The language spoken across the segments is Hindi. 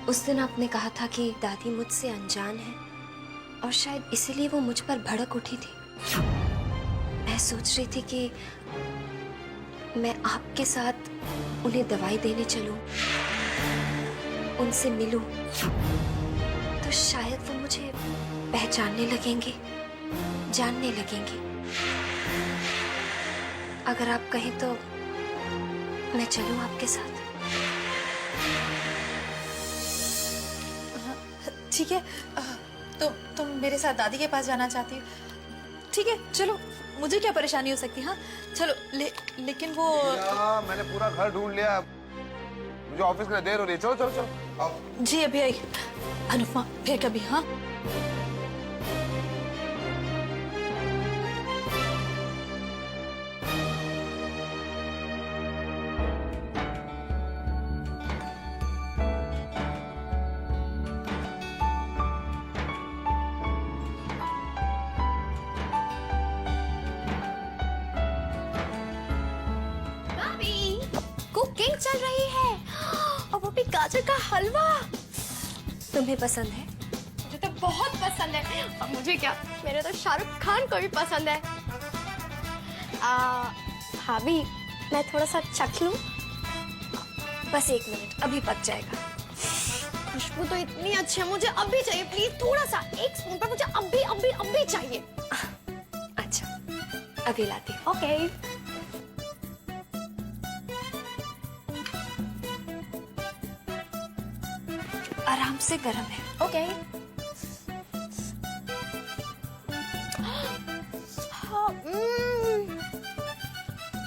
उस दिन आपने कहा था कि दादी मुझसे अनजान है और शायद इसीलिए वो मुझ पर भड़क उठी थी। मैं सोच रही थी कि मैं आपके साथ उन्हें दवाई देने चलूं, उनसे मिलूं, तो शायद वो मुझे पहचानने लगेंगे, जानने लगेंगे। अगर आप कहें तो मैं चलूं आपके साथ। ठीक है, तो तुम मेरे साथ दादी के पास जाना चाहती हो? ठीक है, चलो, मुझे क्या परेशानी हो सकती है? हाँ चलो। लेकिन वो मैंने पूरा घर ढूंढ लिया, मुझे ऑफिस के लिए देर हो रही है। चलो चलो चलो आओ। जी अभी आई। अनुपमा फिर कभी। हाँ कुकिंग चल रही है और वो भी गाजर का हलवा। तुम्हें पसंद है? मुझे तो बहुत पसंद है। और मुझे क्या, मेरे तो शाहरुख खान को भी पसंद है। भाभी मैं थोड़ा सा चख लूं? बस 1 मिनट, अभी पक जाएगा। खुशबू तो इतनी अच्छी है, मुझे अभी चाहिए। प्लीज थोड़ा सा, 1 स्पून पर मुझे अभी अभी अभी चाहिए। अच्छा, अभी लाती हूँ। ओके। आराम से गर्म है। ओके। हाँ,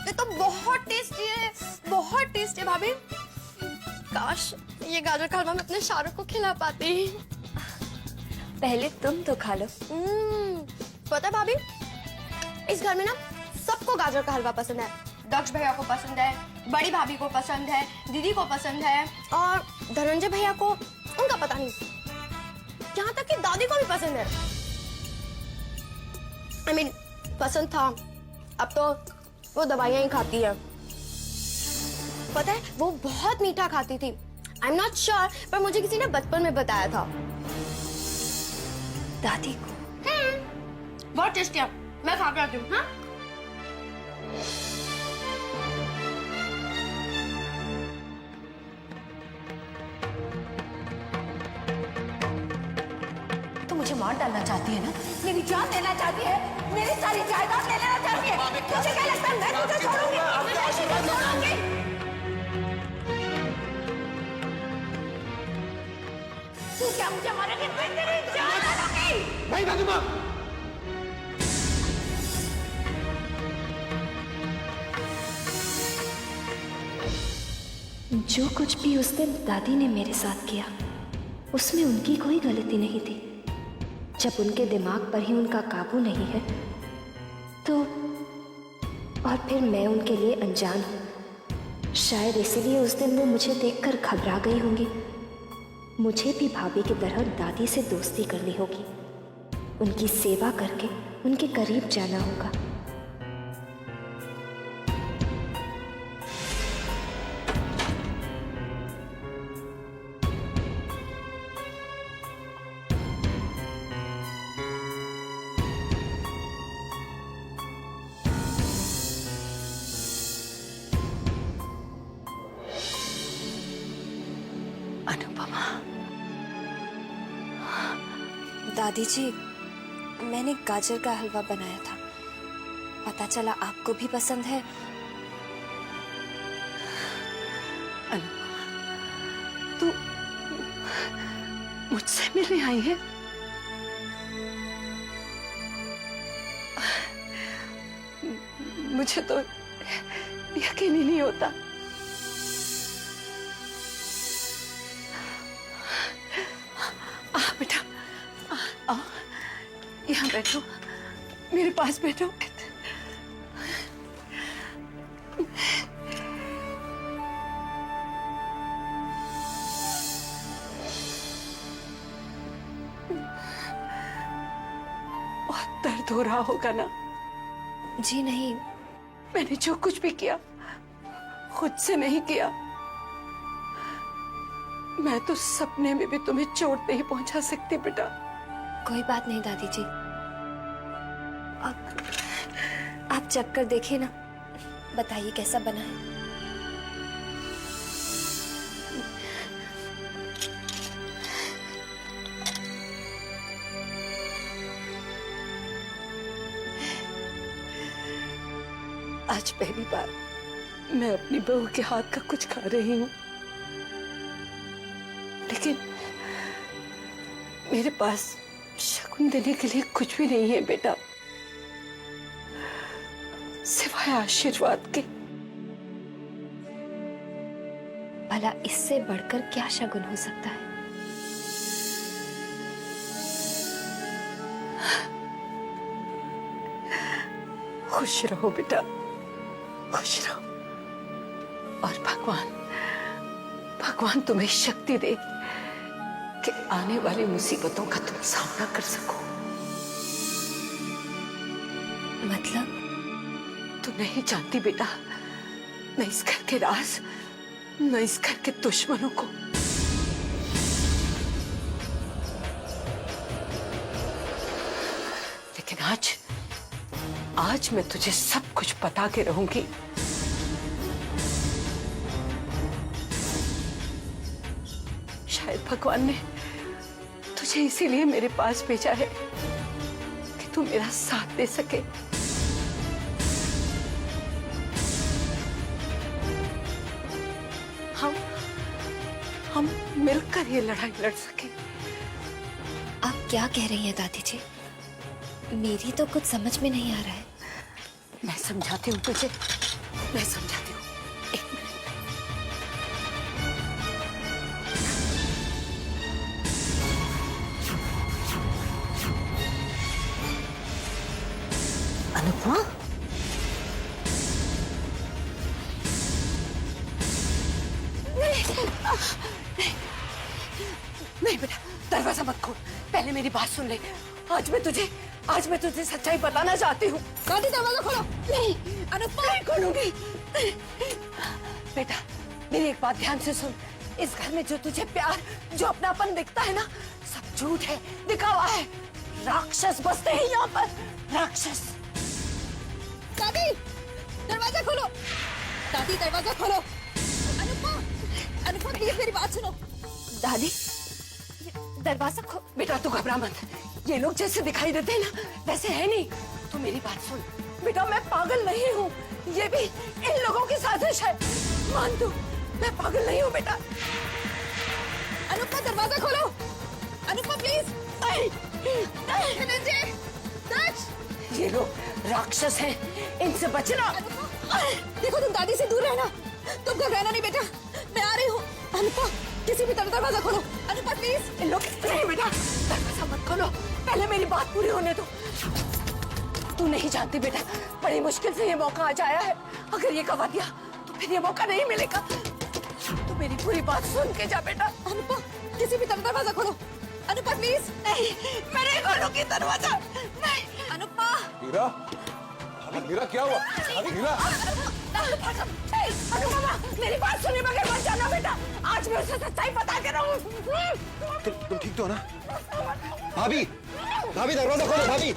ये तो बहुत टेस्टी है, बहुत टेस्टी है भाभी। काश ये गाजर का हलवा मैं अपने शाहरुख को खिला पाती। पहले तुम तो खा लो। पता है भाभी, इस घर में ना सबको गाजर का हलवा पसंद है। दक्ष भैया को पसंद है, बड़ी भाभी को पसंद है, दीदी को पसंद है, और धनंजय भैया को उनका पता नहीं, यहाँ तक कि दादी को भी पसंद है। I mean, पसंद था, अब तो वो दवाइयाँ ही खाती है। पता है वो बहुत मीठा खाती थी। आई एम नॉट श्योर, पर मुझे किसी ने बचपन में बताया था। दादी को? बहुत टेस्टी है, मैं खा के आती हूँ। हाँ मुझे मार डालना चाहती है ना? मेरी जान लेना चाहती है, मेरी सारी जायदाद ले लेना चाहती है। तुझे क्या लगता है मैं तुझे छोड़ूंगी? मैं ऐसी नहीं छोड़ूंगी। तू क्या मुझे मारेगी? मैं तेरी जान ले लूंगी। नहीं दादी माँ। जो कुछ भी उस दिन दादी ने मेरे साथ किया, उसमें उनकी कोई गलती नहीं थी। जब उनके दिमाग पर ही उनका काबू नहीं है तो, और फिर मैं उनके लिए अनजान हूँ। शायद इसीलिए उस दिन वो मुझे देखकर घबरा गई होंगी। मुझे भी भाभी की तरह दादी से दोस्ती करनी होगी, उनकी सेवा करके उनके करीब जाना होगा। अनुपमा, दादी जी, मैंने गाजर का हलवा बनाया था, पता चला आपको भी पसंद है। अनुपमा, तू मुझसे मिलने आई है? मुझे तो यकीन ही नहीं होता। बेटा आओ, यहाँ बैठो, मेरे पास बैठो। बहुत दर्द हो रहा होगा ना? जी नहीं। मैंने जो कुछ भी किया खुद से नहीं किया, मैं तो सपने में भी तुम्हें चोट नहीं पहुंचा सकती बेटा। कोई बात नहीं दादी जी, आप चख कर देखिए ना, बताइए कैसा बना है। आज पहली बार मैं अपनी बहू के हाथ का कुछ खा रही हूँ, लेकिन मेरे पास शगुन देने के लिए कुछ भी नहीं है बेटा, सिवाय आशीर्वाद के। भला इससे बढ़कर क्या शगुन हो सकता है? खुश रहो बेटा, खुश रहो, और भगवान तुम्हें शक्ति दे कि आने वाली मुसीबतों का तुम सामना कर सको। मतलब? तू नहीं जानती बेटा, न इस घर के राज, न इस घर के दुश्मनों को। लेकिन आज मैं तुझे सब कुछ बता के रहूंगी। शायद भगवान ने तुझे इसीलिए मेरे पास भेजा है कि तू मेरा साथ दे सके। हम मिलकर ये लड़ाई लड़ सके। आप क्या कह रही हैं दादी जी? मेरी तो कुछ समझ में नहीं आ रहा है। मैं समझाती हूँ तुझे, मैं समझाती हूँ, एक मिनट। अनुपमा, नहीं बेटा, दरवाजा मत खोल, पहले मेरी बात सुन ले। आज मैं तुझे सच्चाई बताना चाहती हूँ। दादी दरवाजा खोलो। नहीं अनुपमा, नहीं खोलूंगी। बेटा मेरी एक बात ध्यान से सुन, इस घर में जो तुझे प्यार, जो अपनापन दिखता है ना, सब झूठ है, दिखावा है। राक्षस बसते हैं यहाँ पर, राक्षस। दादी दरवाजा खोलो, दादी दरवाजा खोलो। अनुपमा प्लीज मेरी बात सुनो। दादी दरवाजा बेटा तू घबरा मत, ये लोग जैसे दिखाई देते हैं ना वैसे है नहीं। तू मेरी बात सुन बेटा, मैं पागल नहीं हूँ, ये भी इन लोगों की साजिश है। मान तू, मैं पागल नहीं हूँ बेटा। अनुपमा दरवाजा खोलो, अनुपमा प्लीज। धनंजय, ये लोग राक्षस हैं, इनसे बचना। देखो तुम दादी से दूर रहना, तुम घबराना नहीं बेटा, मैं आ रही हूँ। अनुपमा किसी भी तरह दरवाजा खोलो, अनुपमा प्लीज। इन लोग नहीं बेटा, दरवाजा मत खोलो, पहले मेरी बात पूरी होने दो। तू नहीं जानती बेटा, बड़ी मुश्किल से ये मौका आज आया है, अगर ये गवा दिया तो फिर ये मौका नहीं मिलेगा। तू मेरी पूरी बात सुन के जा बेटा। अनुपमा किसी भी तरह दरवाजा खोलो, अनुपमा प्लीज। नहीं, मैं नहीं खोलूंगी दरवाजा, नहीं। अनुपमा, मीरा, मीरा क्या हुआ? मीरा, अनुपमा मेरी बात सुने बगैर मत जाना बेटा, आज मैं उसे सच्चाई बता के रहूं। तुम ठीक तो हो ना? भाभी, भाभी दरवाजा खोलो, भाभी।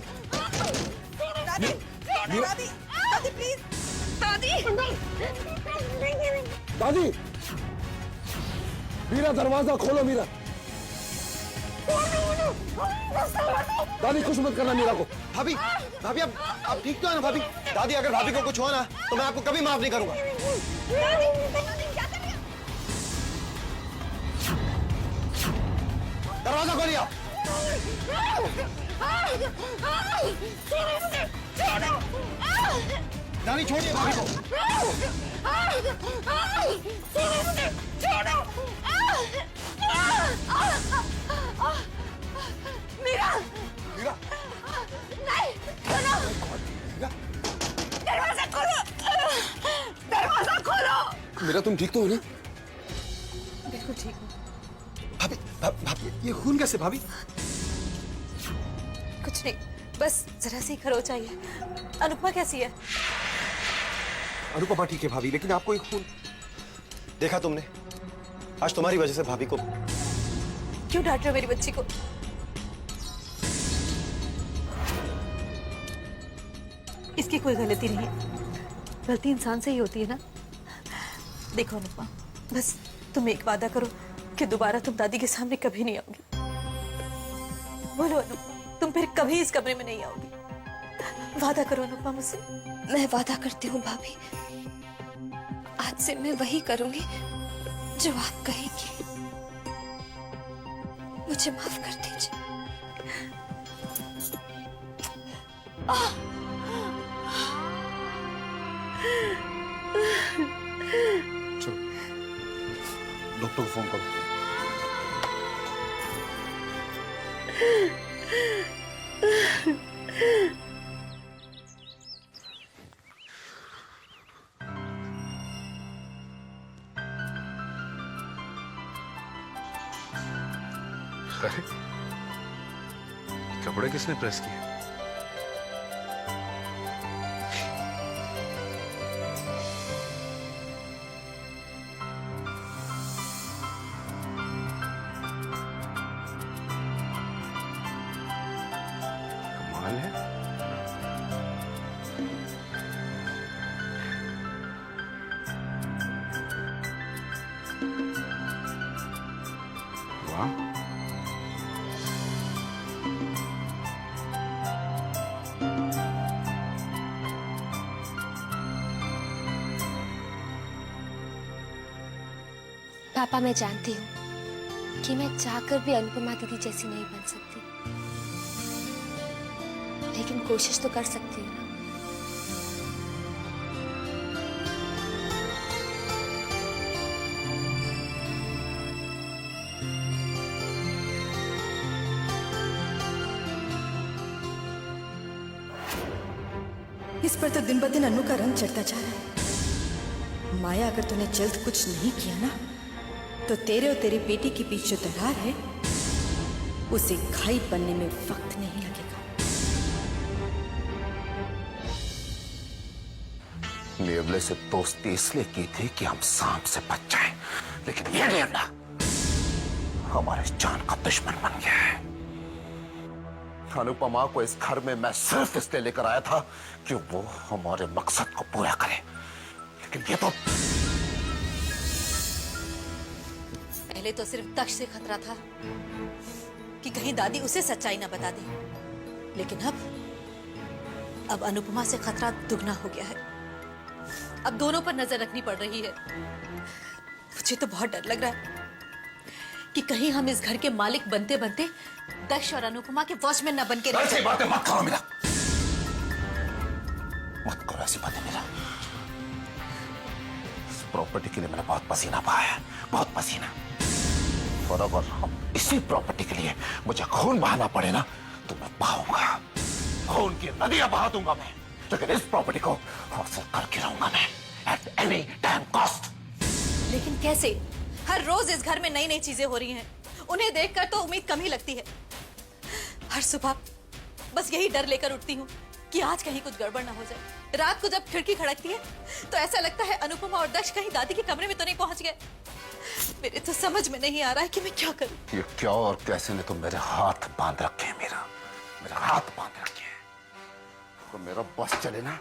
दादी, दादी, दादी प्लीज, दादी। दादी, मीरा दरवाजा खोलो, मीरा। दादी कुछ मत करना मीरा को। भाभी, भाभी आप ठीक तो है ना भाभी? दादी अगर भाभी को कुछ हुआ ना तो मैं आपको कभी माफ नहीं करूंगा। दरवाजा खोलिए आप। दादी छोड़िए भाभी को। मीरा, मीरा, नहीं, सुनो, दरवाजा खोलो, दरवाजा खोलो। मीरा तुम ठीक तो हो ना? बिल्कुल ठीक हूँ। भाभी, भाभी ये खून कैसे भाभी? कुछ नहीं, बस जरा सी खरोच आई है। अनुपमा कैसी है? अनुपमा ठीक है भाभी, लेकिन आपको एक खून देखा तुमने? आज तुम्हारी वजह से भाभी को। क्यों डांट रहे हो मेरी बच्ची को? इसकी कोई गलती नहीं है, गलती इंसान से ही होती है ना। देखो अनुपमा, बस तुम एक वादा करो कि दोबारा तुम दादी के सामने कभी नहीं आओगी। बोलो अनुपमा, तुम फिर कभी इस कमरे में नहीं आओगी। वादा करो अनुपमा मुझसे। मैं वादा करती हूँ भाभी, आज से मैं वही करूंगी जो आप कहेंगी। मुझे माफ कर दीजिए। चलो डॉक्टर को फोन करो। अरे कपड़े किसने प्रेस किए? कमाल है। वाह, पापा, मैं जानती हूँ कि मैं चाहकर भी अनुपमा दीदी जैसी नहीं बन सकती, लेकिन कोशिश तो कर सकती हूँ ना। इस पर तो दिन ब दिन अनु का रंग चढ़ता जा रहा है। माया, अगर तूने जल्द कुछ नहीं किया ना, तो तेरे और तेरी बेटी के बीच जो दरार है उसे घाई बनने में वक्त नहीं लगेगा। नेवले से दोस्ती इसलिए की थी कि हम सांप से बच जाएं, लेकिन ये नेवला हमारे जान का दुश्मन बन गया है। अनुपमा को इस घर में मैं सिर्फ इसलिए लेकर आया था कि वो हमारे मकसद को पूरा करे, लेकिन ये तो पहले तो सिर्फ दक्ष से खतरा था कि कहीं दादी उसे सच्चाई ना बता दे, लेकिन अब अनुपमा से खतरा दुगना हो गया है। अब दोनों पर नजर रखनी पड़ रही है। मुझे तो बहुत डर लग रहा है कि कहीं हम इस घर के मालिक बनते बनते दक्ष और अनुपमा के वॉचमैन न बन के रह ऐसी बातें मत करो मीरा, मत करो ऐसी बातें मीरा। इस प्रॉपर्टी के लिए मैंने बहुत पसीना बहाया है, बहुत पसीना। और अगर हम इसी प्रॉपर्टी के लिए मुझे खून बहाना पड़े ना, तो मैं बहाऊंगा, खून की नदियां बहा दूंगा मैं, लेकिन इस प्रॉपर्टी को हासिल करके रहूंगा मैं एट एनी टाइम कॉस्ट। लेकिन कैसे? हर रोज इस घर में नई नई चीजें हो रही हैं। उन्हें देखकर तो उम्मीद कम ही लगती है। हर सुबह बस यही डर लेकर उठती हूँ कि आज कहीं कुछ गड़बड़ ना हो जाए। रात को जब खिड़की खड़कती है तो ऐसा लगता है अनुपमा और दक्ष कहीं दादी के कमरे में तो नहीं पहुंच गए। मेरे तो समझ में नहीं आ रहा है कि मैं क्या करूं। ये क्या और कैसे ने तो मेरे हाथ बांध रखे हैं मीरा, मेरे हाथ बांध रखे हैं। तो मेरा बस चले ना,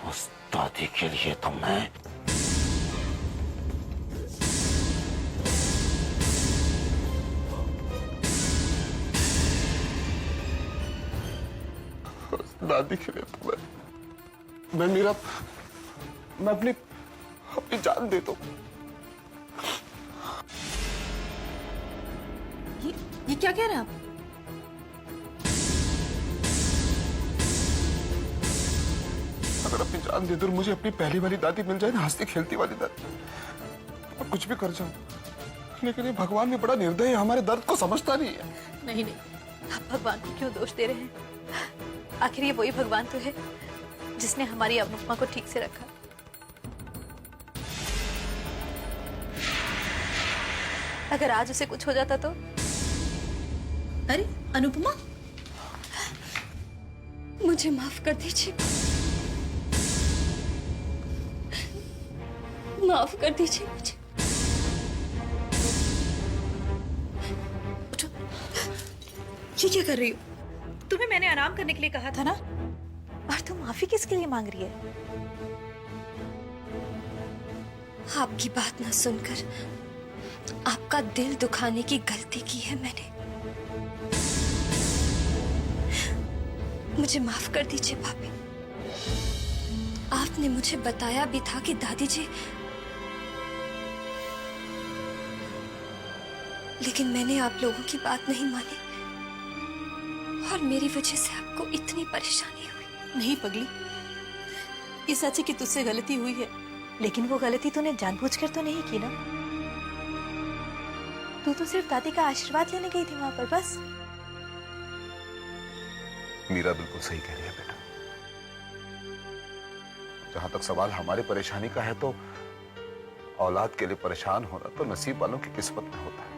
उस दादी के लिए तो मैं दादी के लिए तो मैं मीरा, मैं अपनी जान दे दूं। ये क्या कह रहे हैं आप? अगर अपनी जान दे दो, मुझे अपनी पहली वाली दादी मिल जाए ना, हंसती खेलती वाली दादी, मैं कुछ भी कर जाऊं। लेकिन ये भगवान भी बड़ा निर्दयी है, हमारे दर्द को समझता नहीं है। नहीं नहीं, आप भगवान को क्यों दोष दे रहे हैं? आखिर ये वही भगवान तो है जिसने हमारी अनुपमा को ठीक से रखा। अगर आज उसे कुछ हो जाता तो? अरे अनुपमा, मुझे माफ कर दीजिए, माफ कर दीजिए मुझे। ये क्या कर रही हो? तुम्हें मैंने आराम करने के लिए कहा था ना, और तुम माफी किसके लिए मांग रही है? आपकी बात ना सुनकर आपका दिल दुखाने की गलती की है मैंने। मुझे माफ कर दीजिए भाभी। आपने मुझे बताया भी था कि दादी जी, लेकिन मैंने आप लोगों की बात नहीं मानी और मेरी वजह से आपको इतनी परेशानी हुई। नहीं पगली, ये सच है कि तुझसे गलती हुई है, लेकिन वो गलती तूने जानबूझकर तो नहीं की ना। तू तो सिर्फ दादी का आशीर्वाद लेने गई थी वहां पर, बस। मीरा बिल्कुल सही कह रही है बेटा। जहां तक सवाल हमारी परेशानी का है, तो औलाद के लिए परेशान होना तो नसीब वालों की किस्मत में होता है।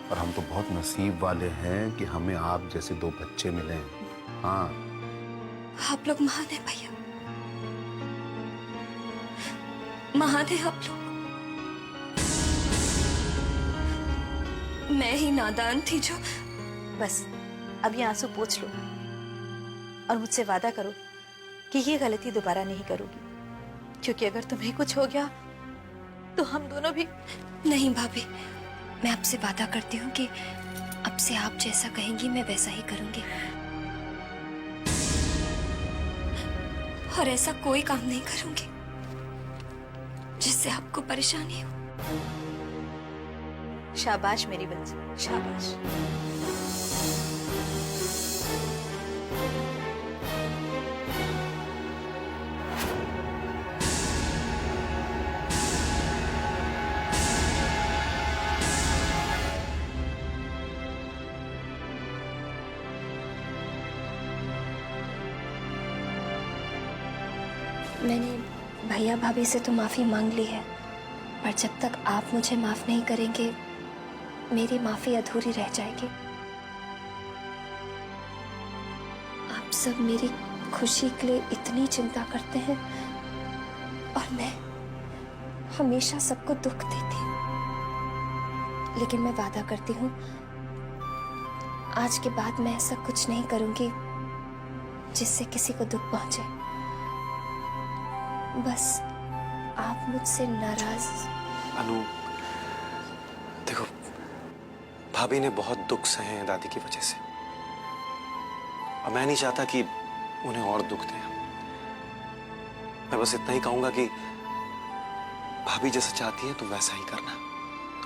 और हम तो बहुत नसीब वाले हैं कि हमें आप जैसे 2 बच्चे मिले हैं। हाँ, आप लोग महान हैं भैया, महान है आप लोग। मैं ही नादान थी जो। बस अब ये आंसू पोंछ लो और मुझसे वादा करो कि ये गलती दोबारा नहीं करोगी, क्योंकि अगर तुम्हें कुछ हो गया तो हम दोनों भी। नहीं भाभी, मैं आपसे वादा करती हूँ कि अब से आप जैसा कहेंगी मैं वैसा ही करूंगी, और ऐसा कोई काम नहीं करूंगी जिससे आपको परेशानी हो। शाबाश मेरी बच्ची, शाबाश। मैंने भैया भाभी से तो माफी मांग ली है, पर जब तक आप मुझे माफ नहीं करेंगे मेरी माफी अधूरी रह जाएगी। आप सब मेरी खुशी के लिए इतनी चिंता करते हैं और मैं हमेशा सबको दुख देती हूँ, लेकिन मैं वादा करती हूँ आज के बाद मैं ऐसा कुछ नहीं करूंगी जिससे किसी को दुख पहुंचे। बस आप मुझसे नाराज। अनु, देखो, भाभी ने बहुत दुख सहे हैं दादी की वजह से, और मैं नहीं चाहता कि उन्हें और दुख दें। मैं बस इतना ही कहूंगा कि भाभी जैसा चाहती है तुम वैसा ही करना,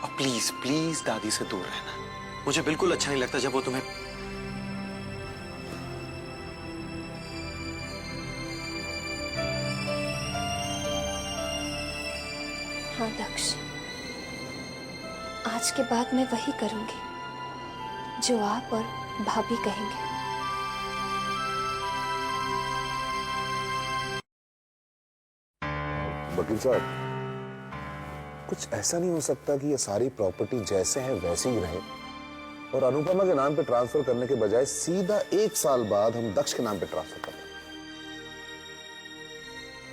और प्लीज प्लीज दादी से दूर रहना। मुझे बिल्कुल अच्छा नहीं लगता जब वो तुम्हें। हाँ दक्ष, आज के बाद मैं वही करूंगी जो आप और भाभी कहेंगे। वकील साहब, कुछ ऐसा नहीं हो सकता कि ये सारी प्रॉपर्टी जैसे हैं वैसे ही रहे और अनुपमा के नाम पे ट्रांसफर करने के बजाय सीधा 1 साल बाद हम दक्ष के नाम पे ट्रांसफर करते?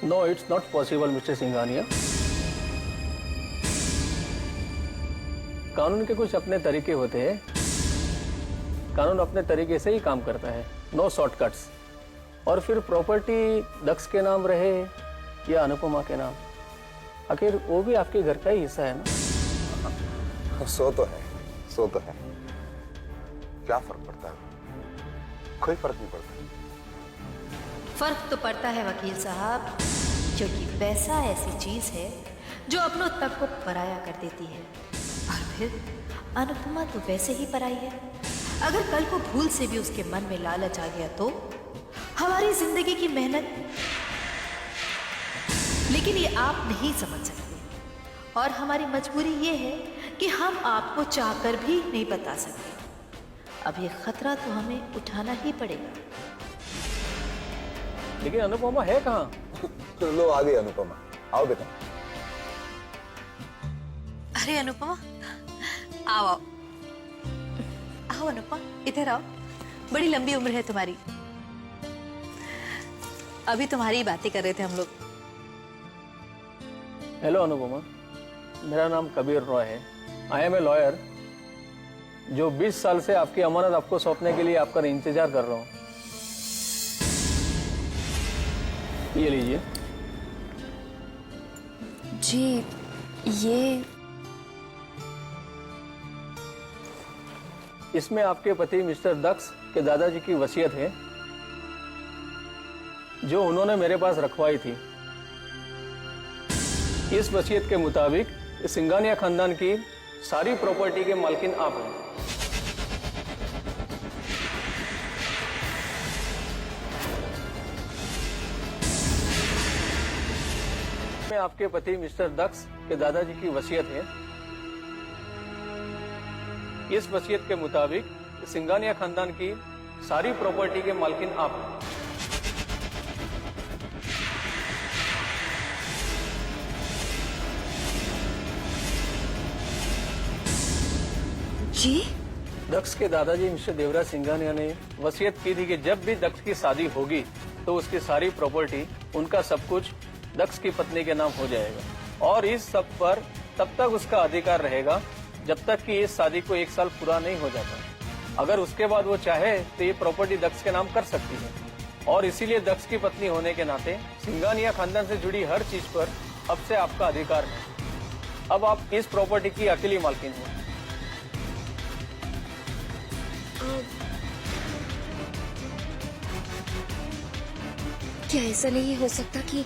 No, it's not possible Mister Singhania. कानून के कुछ अपने तरीके होते हैं, कानून अपने तरीके से ही काम करता है, नो शॉर्टकट्स। और फिर प्रॉपर्टी दक्ष के नाम रहे या अनुपमा के नाम, आखिर वो भी आपके घर का ही हिस्सा है ना। सो तो है, सो तो है। क्या फर्क पड़ता है? कोई फर्क नहीं पड़ता। फर्क तो पड़ता है वकील साहब, क्योंकि पैसा ऐसी चीज है जो अपनों तक को पराया कर देती है। और फिर अनुपमा तो वैसे ही पराई है। अगर कल को भूल से भी उसके मन में लालच आ गया तो हमारी जिंदगी की मेहनत। लेकिन ये आप नहीं समझ सकते, और हमारी मजबूरी ये है कि हम आपको चाहकर भी नहीं बता सकते। अब ये खतरा तो हमें उठाना ही पड़ेगा। लेकिन अनुपमा है कहाँ? लो आ गई अनुपमा, आओ बेटा। अरे अनुपमा, आओ आओ आओ अनुपमा, इधर आओ। बड़ी लंबी उम्र है तुम्हारी। अभी तुम्हारी ही बातें कर रहे थे हम लोग। हेलो अनुपमा, मेरा नाम कबीर रॉय है। आई एम ए लॉयर जो 20 साल से आपकी अमानत आपको सौंपने के लिए आपका इंतजार कर रहा हूँ। ये लीजिए। जी, ये इसमें आपके पति मिस्टर दक्ष के दादाजी की वसीयत है, जो उन्होंने मेरे पास रखवाई थी। इस वसीयत के मुताबिक सिंघानिया खानदान की सारी प्रॉपर्टी के मालकिन आप हैं। में आपके पति मिस्टर दक्ष के दादाजी की वसीयत है। इस वसीयत के मुताबिक सिंघानिया खानदान की सारी प्रॉपर्टी के मालकिन आप हैं। जी? दक्ष के दादाजी मिस्टर देवराज सिंघानिया ने वसीयत की थी कि जब भी दक्ष की शादी होगी तो उसकी सारी प्रॉपर्टी, उनका सब कुछ दक्ष की पत्नी के नाम हो जाएगा और इस सब पर तब तक उसका अधिकार रहेगा जब तक कि इस शादी को 1 साल पूरा नहीं हो जाता। अगर उसके बाद वो चाहे तो ये प्रॉपर्टी दक्ष के नाम कर सकती है और इसीलिए दक्ष की पत्नी होने के नाते सिंघानिया खानदान से जुड़ी हर चीज पर अब से आपका अधिकार है। अब आप इस प्रॉपर्टी की अकेली मालकिन हो। क्या ऐसा नहीं हो सकता कि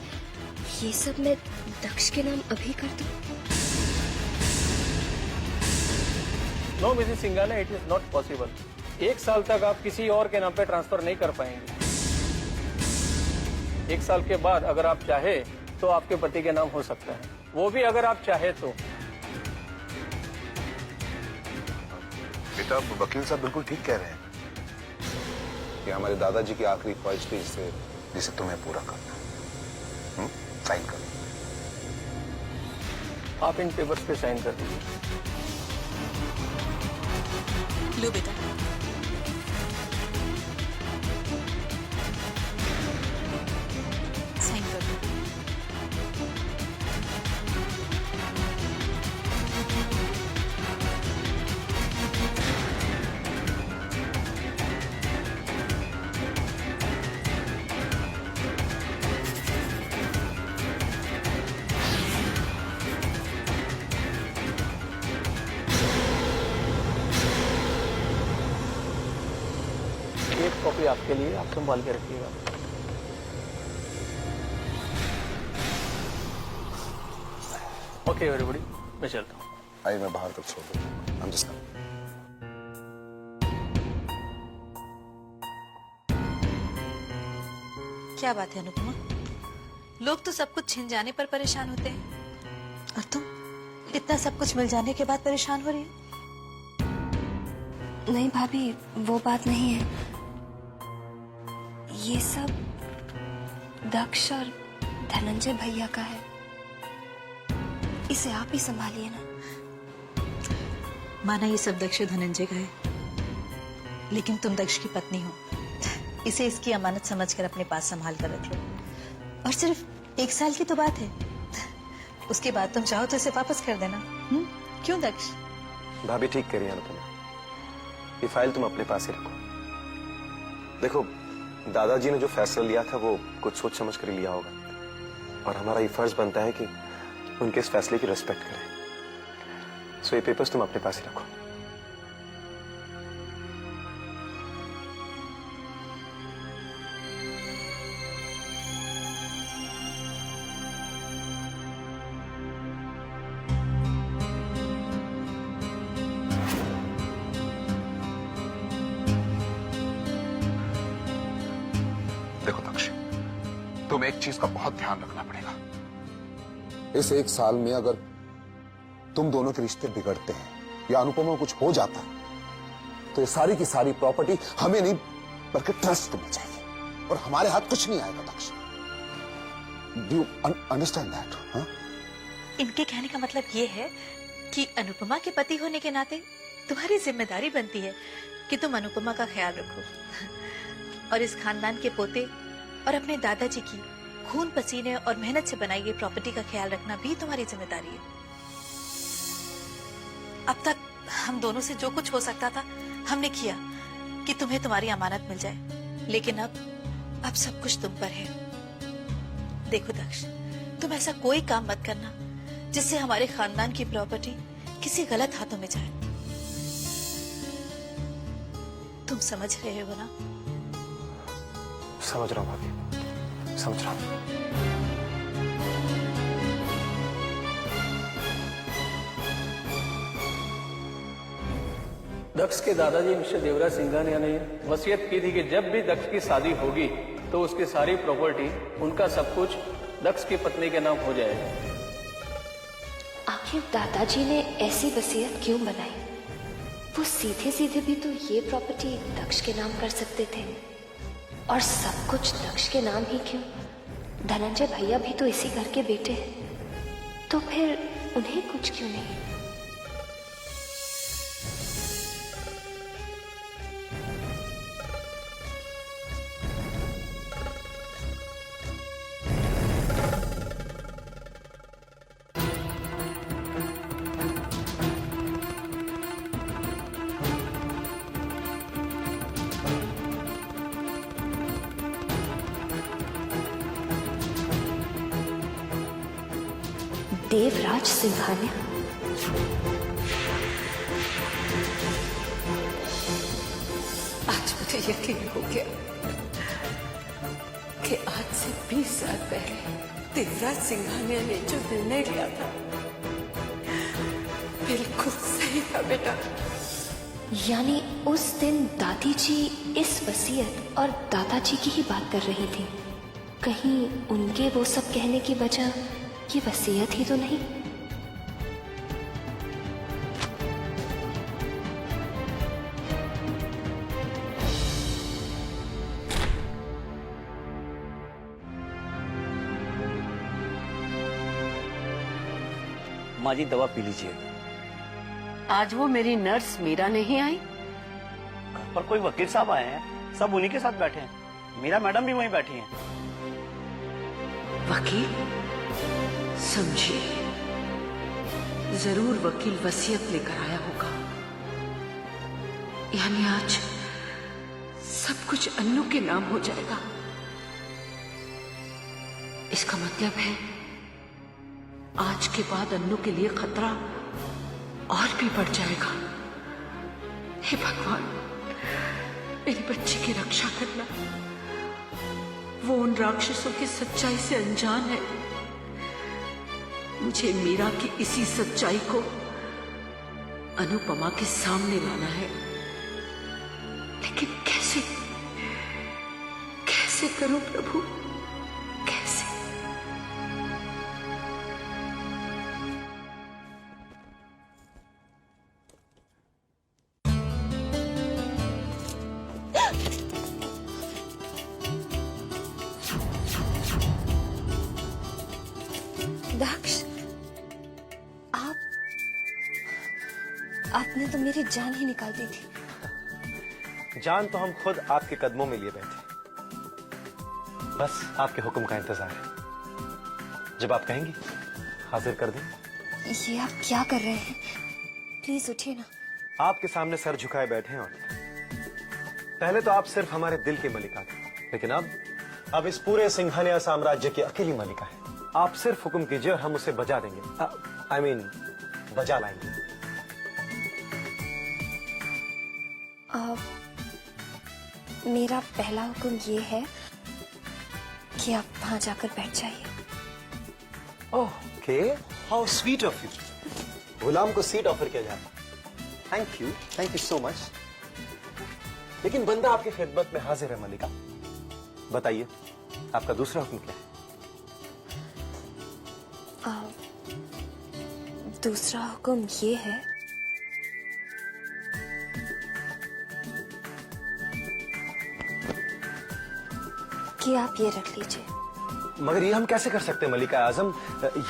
ये सब मैं दक्ष के नाम अभी कर दूं? No Mrs Singhania, it is not possible. 1 साल तक आप किसी और के नाम पे ट्रांसफर नहीं कर पाएंगे। 1 साल के बाद अगर आप चाहे तो आपके पति के नाम हो सकता है, वो भी अगर आप चाहे तो। बेटा, वकील साहब बिल्कुल ठीक कह रहे हैं कि हमारे दादाजी की आखिरी ख्वाहिश थी जिसे तुम्हें पूरा करना है। साइन कर। आप इन पेपर्स पे साइन कर दीजिए। लो बेटा। साइन कर दो। एक कॉपी आपके लिए, आप संभाल के रखिएगा। ओके एवरीबॉडी, मैं चलता हूँ। आई मैं बाहर तक छोड़ दूँ। I'm just coming. क्या बात है अनुपमा, लोग तो सब कुछ छिन जाने पर परेशान होते हैं और तुम इतना सब कुछ मिल जाने के बाद परेशान हो रही हो? नहीं भाभी, वो बात नहीं है। ये सब दक्ष और धनंजय भैया का है। इसे आप ही संभालिए ना। माना ये सब दक्ष धनंजय का है, लेकिन तुम दक्ष की पत्नी हो, इसे इसकी अमानत समझकर अपने पास संभाल कर रख लो। और सिर्फ 1 साल की तो बात है, उसके बाद तुम चाहो तो इसे वापस कर देना। क्यों दक्ष? भाभी ठीक कह रही है अनुपमा, ये फाइल तुम अपने पास ही रखो। देखो, दादाजी ने जो फैसला लिया था वो कुछ सोच समझ कर लिया होगा और हमारा ये फर्ज बनता है कि उनके इस फैसले की रिस्पेक्ट करें। सो ये पेपर्स तुम अपने पास ही रखो। देखो दक्ष, तुम एक चीज का बहुत ध्यान रखना पड़ेगा। इस 1 साल में अगर तुम दोनों के रिश्ते बिगड़ते हैं या अनुपमा को कुछ हो जाता है तो ये सारी की सारी प्रॉपर्टी हमें नहीं बल्कि ट्रस्ट को बचाएगी और हमारे हाथ कुछ नहीं आएगा दक्ष। Do understand that? इनके कहने का मतलब ये है कि अनुपमा के पति होने के नाते तुम्हारी जिम्मेदारी बनती है कि तुम अनुपमा का ख्याल रखो और इस खानदान के पोते और अपने दादाजी की खून पसीने और मेहनत से बनाई गई प्रॉपर्टी का ख्याल रखना भी तुम्हारी जिम्मेदारी है। अब तक हम दोनों से जो कुछ हो सकता था हमने किया कि तुम्हें तुम्हारी अमानत मिल जाए, लेकिन अब सब कुछ तुम पर है। देखो दक्ष, तुम ऐसा कोई काम मत करना जिससे हमारे खानदान की प्रॉपर्टी किसी गलत हाथों में जाए। तुम समझ रहे हो ना? समझ रहा हूँ भाभी, समझ रहा हूँ। दक्ष के दादाजी मिस्टर देवराज सिंघानिया ने वसीयत की थी कि जब भी दक्ष की शादी होगी तो उसकी सारी प्रॉपर्टी, उनका सब कुछ दक्ष की पत्नी के नाम हो जाएगा। आखिर दादाजी ने ऐसी वसीयत क्यों बनाई? वो सीधे सीधे भी तो ये प्रॉपर्टी दक्ष के नाम कर सकते थे, और सब कुछ दक्ष के नाम ही क्यों? धनंजय भैया भी तो इसी घर के बेटे हैं, तो फिर उन्हें कुछ क्यों नहीं? देवराज सिंघानिया? आज मुझे यकीन हो गया कि आज से 20 साल पहले देवराज सिंघानिया ने जो निर्णय लिया था बिल्कुल सही था बेटा। यानी उस दिन दादी जी इस वसीयत और दादाजी की ही बात कर रही थी। कहीं उनके वो सब कहने की वजह ये वसीयत ही तो नहीं? माँ जी दवा पी लीजिए। आज वो मेरी नर्स मीरा नहीं आई? घर पर कोई वकील साहब आए हैं, सब उन्हीं के साथ बैठे हैं। मीरा मैडम भी वहीं बैठी हैं। वकील? समझिए, जरूर वकील वसीयत लेकर आया होगा। यानी आज सब कुछ अन्नू के नाम हो जाएगा। इसका मतलब है आज के बाद अन्नू के लिए खतरा और भी बढ़ जाएगा। हे भगवान, मेरी बच्ची की रक्षा करना। वो उन राक्षसों की सच्चाई से अनजान है। मुझे मीरा की इसी सच्चाई को अनुपमा के सामने लाना है, लेकिन कैसे? कैसे करूं प्रभु, कैसे? दक्ष, आपने तो मेरी जान ही निकाल दी थी। जान तो हम खुद आपके कदमों में लिए बैठे, बस आपके हुक्म का इंतजार है। जब आप कहेंगी हाजिर कर दें। ये आप क्या कर रहे हैं? प्लीज उठिए ना। आपके सामने सर झुकाए बैठे हैं। और पहले तो आप सिर्फ हमारे दिल की मलिका थे, लेकिन अब इस पूरे सिंघानिया साम्राज्य की अकेली मलिका है। आप सिर्फ हुक्म कीजिए और हम उसे बजा देंगे। I mean, बजा लाएंगे। मेरा पहला हुक्म ये है कि आप वहां जाकर बैठ जाइए। Okay, how sweet of you. गुलाम को सीट ऑफर किया जाता। Thank you so much. लेकिन बंदा आपकी खिदमत में हाजिर है मलिका। बताइए, आपका दूसरा हुक्म क्या है? दूसरा हुक्म ये है कि आप ये रख लीजिए। मगर ये हम कैसे कर सकते हैं मलिका आजम?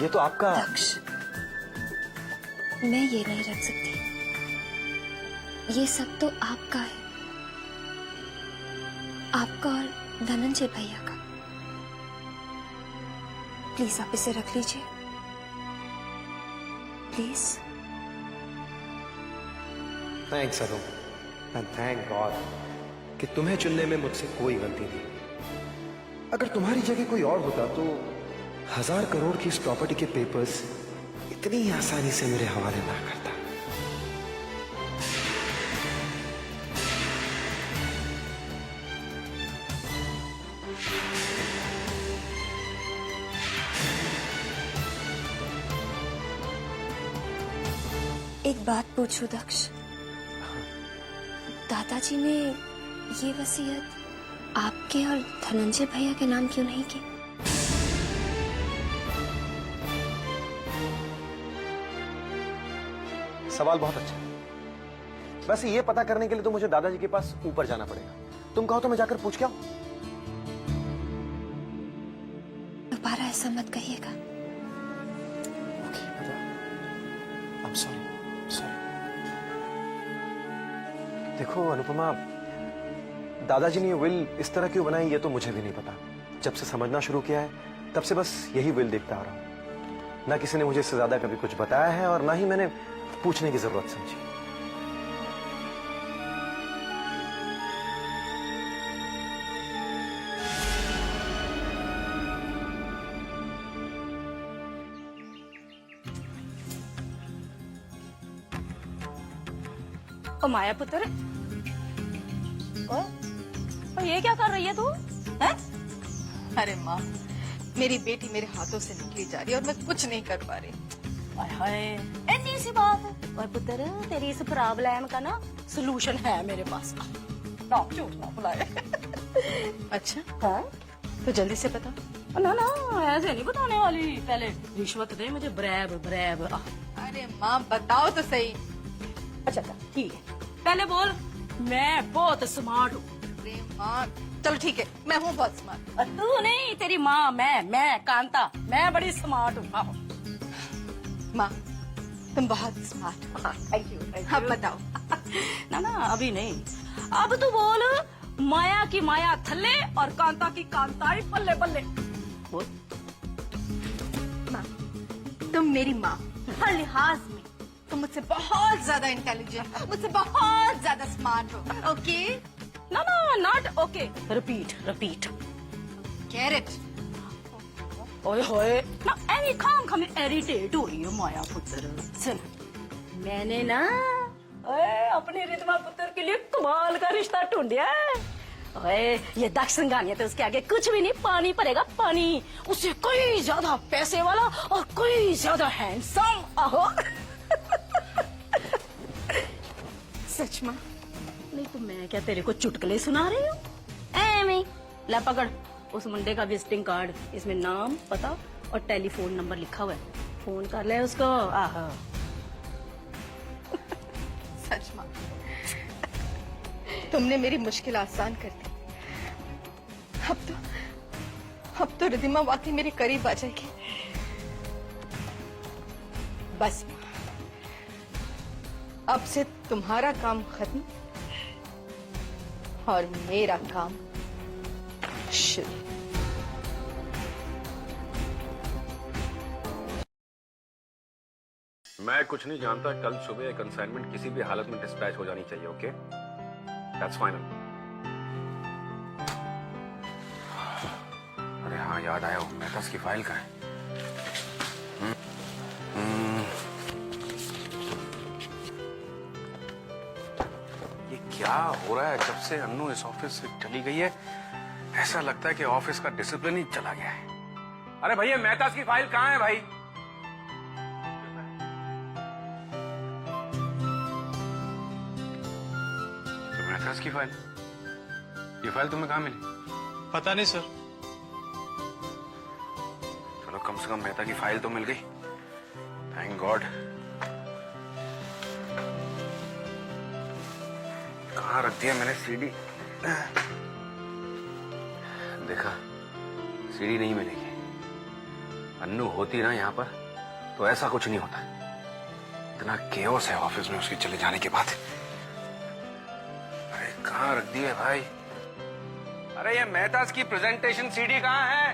ये तो आपका। दक्ष, मैं ये नहीं रख सकती। ये सब तो आपका है, आपका और धनंजय भैया का। प्लीज आप इसे रख लीजिए, please. Thanks Arun, and thank God कि तुम्हें चुनने में मुझसे कोई गलती नहीं। अगर तुम्हारी जगह कोई और होता तो 1000 करोड़ की इस प्रॉपर्टी के पेपर्स इतनी आसानी से मेरे हवाले ना करता। एक बात पूछूं दक्ष, दादाजी ने ये वसीयत आपके और धनंजय भैया के नाम क्यों नहीं की? सवाल बहुत अच्छा है। वैसे ये पता करने के लिए तो मुझे दादाजी के पास ऊपर जाना पड़ेगा। तुम कहो तो मैं जाकर पूछ के आऊं? दोबारा ऐसा मत कहिएगा। I'm sorry, sorry। देखो अनुपमा, दादाजी ने ये विल इस तरह क्यों बनाई ये तो मुझे भी नहीं पता। जब से समझना शुरू किया है तब से बस यही विल देखता आ रहा हूं। ना किसी ने मुझे इससे ज्यादा कभी कुछ बताया है और ना ही मैंने पूछने की जरूरत समझी। ओ माया पुत्र, ओ ये क्या कर रही है तू? हैं? अरे माँ, मेरी बेटी मेरे हाथों से निकली जा रही है और मैं कुछ नहीं कर पा रही। हाय हाय, इतनी सी बात। ओए पुत्र, तेरी इस प्रॉब्लम का ना सलूशन है मेरे पास। ना झूठ ना बुलाए। अच्छा, हाँ? तो जल्दी से बता। ना ना, ऐसे नहीं बताने वाली। पहले रिश्वत दे मुझे, ब्रैब ब्रैब। अरे माँ बताओ तो सही। अच्छा ठीक है, पहले बोल मैं बहुत स्मार्ट हूँ। अरे माँ चलो ठीक है, मैं हूँ बहुत स्मार्ट। तू नहीं, तेरी माँ, मैं कांता, मैं बड़ी स्मार्ट हूँ। माँ तुम बहुत स्मार्ट हो। Thank you. अब बताओ। ना ना अभी नहीं, अब तू बोल माया की माया थल्ले और कांता की कांताई पल्ले पल्ले। बोल। माँ तुम मेरी माँ हर लिहाज में तुम मुझसे बहुत ज्यादा इंटेलिजेंट, मुझसे बहुत ज्यादा स्मार्ट हो। ओके? ना ना not okay, repeat repeat. Carrot. ओए होए ना, एनी खाम इरिटेट हो रही है माया पुत्र। सुन, मैंने ना अपने रितमा पुत्र के लिए कमाल का रिश्ता ढूंढिया है। ओए ये दक्ष सिंघानिया तो उसके आगे कुछ भी नहीं, पानी पड़ेगा पानी। उससे कोई ज्यादा पैसे वाला और कोई ज्यादा हैंडसम। आहो। सच माँ? नहीं तो मैं क्या तेरे को चुटकुले सुना रही हूँ? एਵੇਂ ला पकड़ उस मुंडे का विजिटिंग कार्ड, इसमें नाम, पता और टेलीफोन नंबर लिखा हुआ है। फोन कर ले उसको। आहा। सच माँ, तुमने मेरी मुश्किल आसान कर दी। अब तो रिद्धिमा वाकई मेरे करीब आ जाएगी। बस माँ, अब से तुम्हारा काम खत्म और मेरा काम शुरू। मैं कुछ नहीं जानता, कल सुबह एक कंसाइनमेंट किसी भी हालत में डिस्पैच हो जानी चाहिए। Okay, that's final. अरे हाँ, याद आया, वो मेहतास की फाइल कहाँ है? ये क्या हो रहा है? जब से अन्नू इस ऑफिस से चली गई है ऐसा लगता है कि ऑफिस का डिसिप्लिन ही चला गया है। अरे भैया, मेहतास की फाइल कहाँ है भाई? मेहतास की फाइल? ये फाइल तुम्हें कहाँ मिली? पता नहीं सर। चलो कम से कम मेहता की फाइल तो मिल गई। Thank God. कहाँ रख दिया मैंने सीडी? देखा, सीडी नहीं मिलेगी। अन्नू होती ना यहाँ पर तो ऐसा कुछ नहीं होता। इतना केओस है ऑफिस में उसके चले जाने के बाद। अरे कहाँ रख दी है भाई? अरे ये मेहतास की प्रेजेंटेशन सीडी कहाँ है?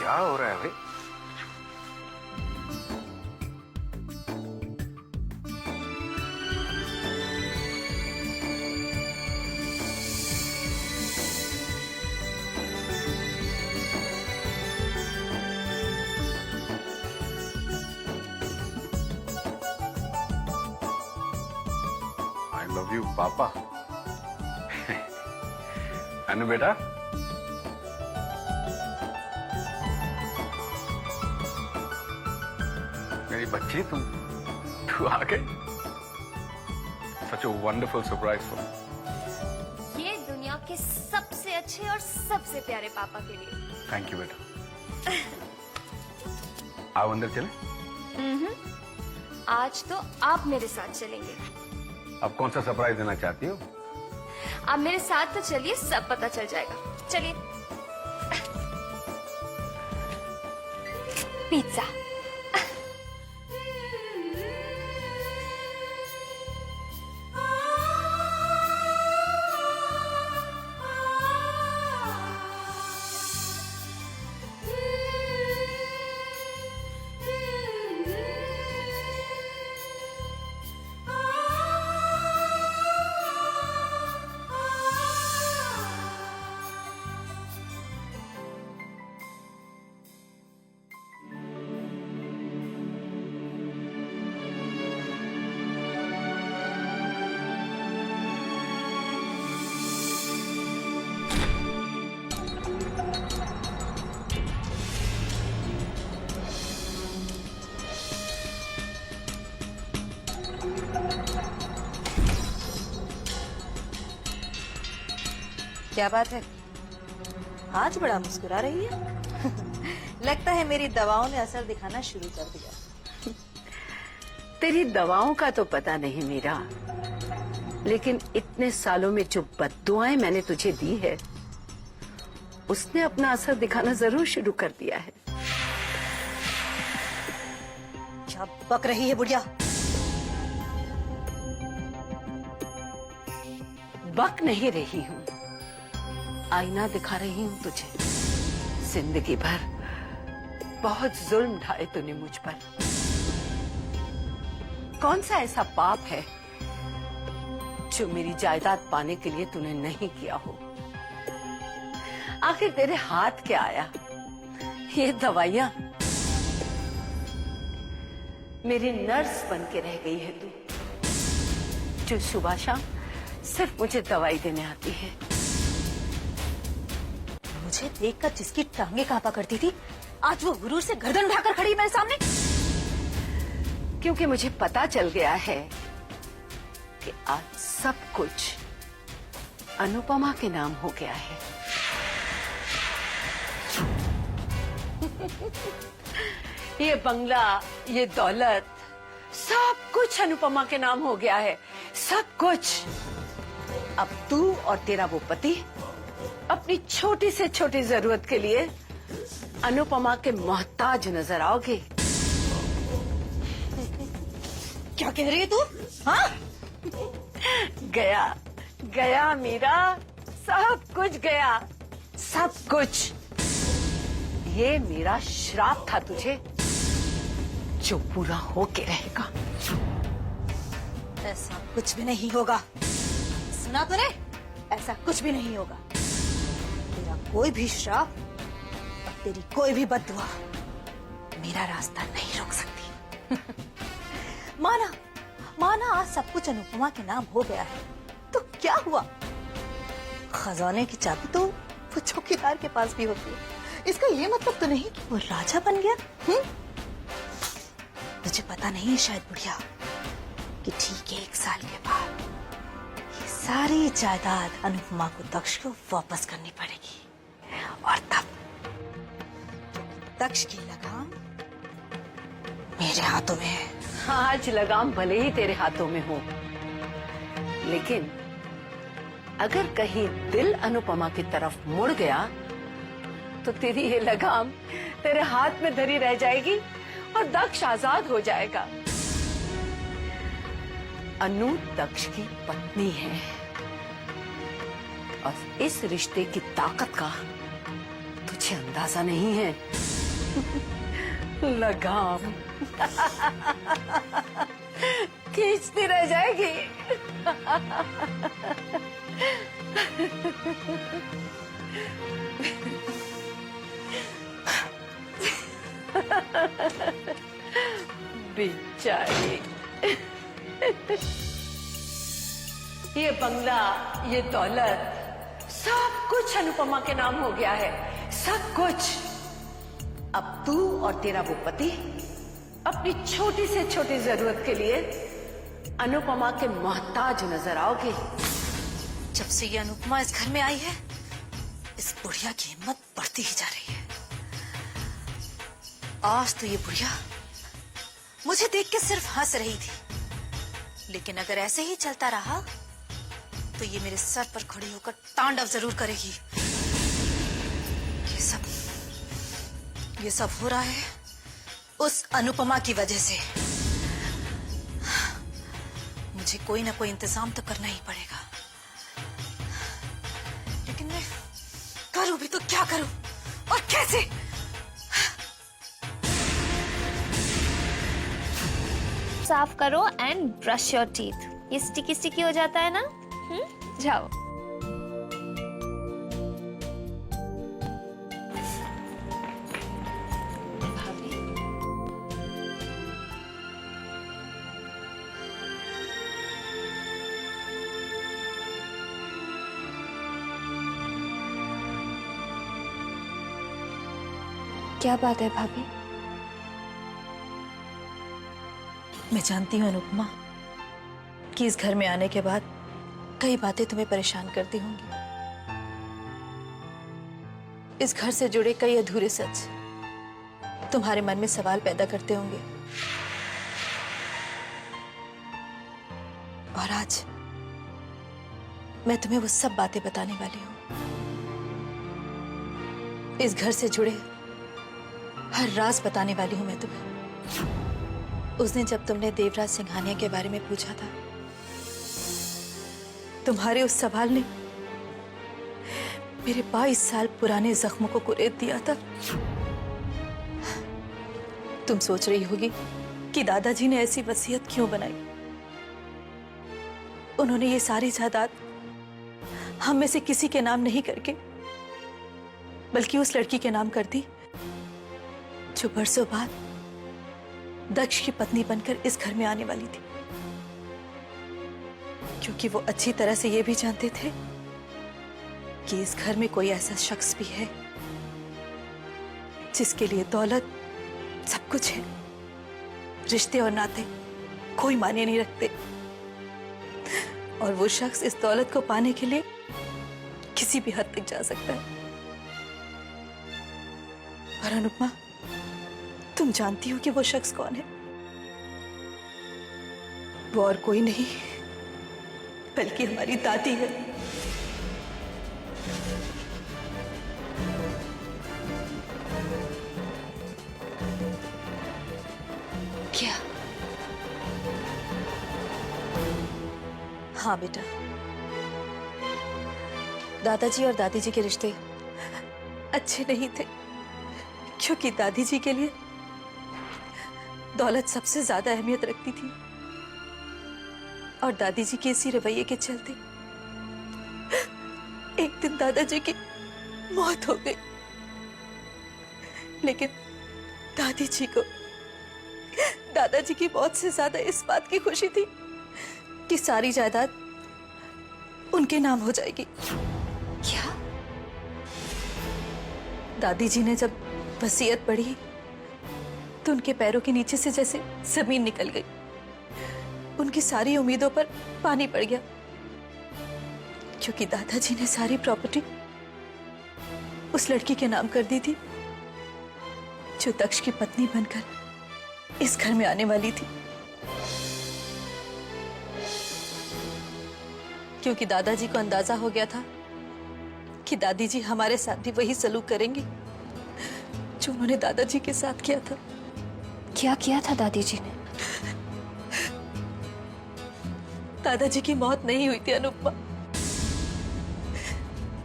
क्या हो रहा है भाई? I love you, पापा। अनु बेटा, मेरी बच्ची तू आ गई। Such a wonderful surprise for me। ये दुनिया के सबसे अच्छे और सबसे प्यारे पापा के लिए। Thank you बेटा। आओ अंदर चले। आज तो आप मेरे साथ चलेंगे। अब कौन सा सरप्राइज देना चाहती हो? आप मेरे साथ तो चलिए, सब पता चल जाएगा। चलिए। पिज्जा। क्या बात है, आज बड़ा मुस्कुरा रही है। लगता है मेरी दवाओं ने असर दिखाना शुरू कर दिया। तेरी दवाओं का तो पता नहीं मीरा, लेकिन इतने सालों में जो बद्दुआएं मैंने तुझे दी है, उसने अपना असर दिखाना जरूर शुरू कर दिया है। क्या बक रही है बुढ़िया? बक नहीं रही हूँ, आईना दिखा रही हूँ तुझे। जिंदगी भर बहुत जुल्म ढाए तूने मुझ पर। कौन सा ऐसा पाप है जो मेरी जायदाद पाने के लिए तूने नहीं किया हो? आखिर तेरे हाथ क्या आया? ये दवाइयां मेरी नर्स बन के रह गई है तू, जो सुबह शाम सिर्फ मुझे दवाई देने आती है। मुझे देखकर जिसकी टांगे कांपा करती थी, आज वो गुरूर से गर्दन उठाकर खड़ी मेरे सामने। क्योंकि मुझे पता चल गया है कि आज सब कुछ अनुपमा के नाम हो गया है। ये बंगला, ये दौलत, सब कुछ अनुपमा के नाम हो गया है, सब कुछ। अब तू और तेरा वो पति अपनी छोटी से छोटी जरूरत के लिए अनुपमा के मोहताज नजर आओगे। क्या कह रही है तू? हाँ? गया गया मीरा, सब कुछ गया, सब कुछ। ये मेरा श्राप था तुझे, जो पूरा होके रहेगा। ऐसा कुछ भी नहीं होगा। सुना तूने? ऐसा कुछ भी नहीं होगा। तेरा कोई भी श्राप, तेरी कोई भी बद्दुआ मेरा रास्ता नहीं रोक सकती। माना माना आज सब कुछ अनुपमा के नाम हो गया है, तो क्या हुआ? खजाने की चाबी तो वो चौकीदार के पास भी होती है। इसका ये मतलब तो नहीं कि वो राजा बन गया। तुझे पता नहीं है शायद बुढ़िया, कि ठीक 1 साल के बाद ये सारी जायदाद अनुपमा को दक्ष को वापस करनी पड़ेगी, और तब दक्ष की लगाम मेरे हाथों में है। आज लगाम भले ही तेरे हाथों में हो, लेकिन अगर कहीं दिल अनुपमा की तरफ मुड़ गया तो तेरी ये लगाम तेरे हाथ में धरी रह जाएगी और दक्ष आजाद हो जाएगा। अनु दक्ष की पत्नी है, और इस रिश्ते की ताकत का तुझे अंदाजा नहीं है। लगाम खींचती रह जाएगी। बेचारी, ये बंगला, ये दौलत, सब कुछ अनुपमा के नाम हो गया है, सब कुछ। अब तू और तेरा वो पति अपनी छोटी से छोटी जरूरत के लिए अनुपमा के मोहताज नजर आओगे। जब से ये अनुपमा इस घर में आई है, इस बुढ़िया की हिम्मत बढ़ती ही जा रही है। आज तो ये बुढ़िया मुझे देख के सिर्फ हंस रही थी, लेकिन अगर ऐसे ही चलता रहा तो ये मेरे सर पर खड़ी होकर तांडव जरूर करेगी। ये सब हो रहा है उस अनुपमा की वजह से। मुझे कोई ना कोई इंतजाम तो करना ही पड़ेगा, लेकिन मैं करूं भी तो क्या करूं और कैसे? साफ करो एंड ब्रश योर टीथ। ये स्टिकी स्टिकी हो जाता है ना। जाओ। भाभी, क्या बात है भाभी? मैं जानती हूँ अनुपमा कि इस घर में आने के बाद कई बातें तुम्हें परेशान करती होंगी। इस घर से जुड़े कई अधूरे सच तुम्हारे मन में सवाल पैदा करते होंगे, और आज मैं तुम्हें वो सब बातें बताने वाली हूँ। इस घर से जुड़े हर राज बताने वाली हूँ मैं तुम्हें। उस दिन जब तुमने देवराज सिंघानिया के बारे में पूछा था, तुम्हारे उस सवाल ने मेरे 22 साल पुराने जख्मों को कुरेद दिया था। तुम सोच रही होगी कि दादाजी ने ऐसी वसीयत क्यों बनाई। उन्होंने ये सारी जायदाद हम में से किसी के नाम नहीं करके बल्कि उस लड़की के नाम कर दी जो बरसों बाद दक्ष की पत्नी बनकर इस घर में आने वाली थी, क्योंकि वो अच्छी तरह से ये भी जानते थे कि इस घर में कोई ऐसा शख्स भी है जिसके लिए दौलत सब कुछ है, रिश्ते और नाते कोई मायने नहीं रखते, और वो शख्स इस दौलत को पाने के लिए किसी भी हद तक जा सकता है। और अनुपमा, तुम जानती हो कि वो शख्स कौन है? वो और कोई नहीं बल्कि हमारी दादी है। क्या? हाँ बेटा, दादाजी और दादी जी के रिश्ते अच्छे नहीं थे, क्योंकि दादी जी के लिए दौलत सबसे ज्यादा अहमियत रखती थी, और दादी जी के इसी रवैये के चलते एक दिन दादाजी की मौत हो गई। लेकिन दादी जी को दादाजी की मौत से ज्यादा इस बात की खुशी थी कि सारी जायदाद उनके नाम हो जाएगी। क्या? दादी जी ने जब वसीयत पढ़ी तो उनके पैरों के नीचे से जैसे जमीन निकल गई। उनकी सारी उम्मीदों पर पानी पड़ गया, क्योंकि दादाजी ने सारी प्रॉपर्टी उस लड़की के नाम कर दी थी जो दक्ष की पत्नी बनकर इस घर में आने वाली थी। क्योंकि दादाजी को अंदाजा हो गया था कि दादी जी हमारे साथ भी वही सलूक करेंगी जो उन्होंने दादाजी के साथ किया था। क्या किया था दादी जी ने? दादाजी की मौत नहीं हुई थी अनुपमा।